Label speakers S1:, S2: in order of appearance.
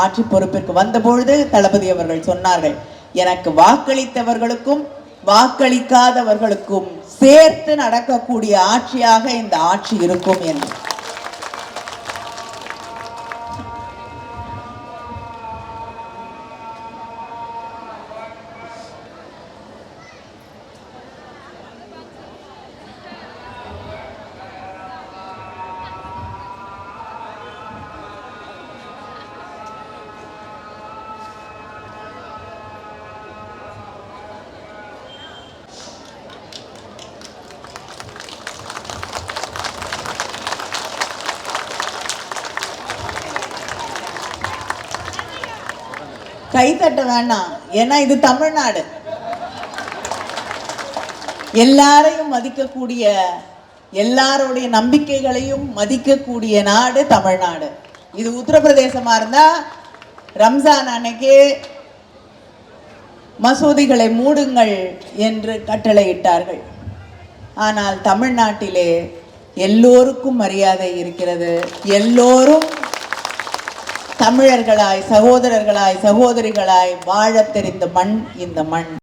S1: ஆட்சி பொறுப்பிற்கு வந்தபொழுது தளபதி அவர்கள் சொன்னார்கள், எனக்கு வாக்களித்தவர்களுக்கும் வாக்களிக்காதவர்களுக்கும் சேர்த்து நடக்கக்கூடிய ஆட்சியாக இந்த ஆட்சி இருக்கும் என்று. கைத்தட்ட வேண்டாம், ஏன்னா இது தமிழ்நாடு. எல்லாரையும் மதிக்கக்கூடிய, எல்லாருடைய நம்பிக்கைகளையும் மதிக்கக்கூடிய நாடு தமிழ்நாடு. இது உத்தரப்பிரதேசமா இருந்தா ரம்ஜான் அன்னைக்கு மசூதிகளை மூடுங்கள் என்று கட்டளையிட்டார்கள். ஆனால் தமிழ்நாட்டிலே எல்லோருக்கும் மரியாதை இருக்கிறது. எல்லோரும் தமிழர்களாய், சகோதரர்களாய், சகோதரிகளாய் வாழத் தெரிந்த மண் இந்த மண்.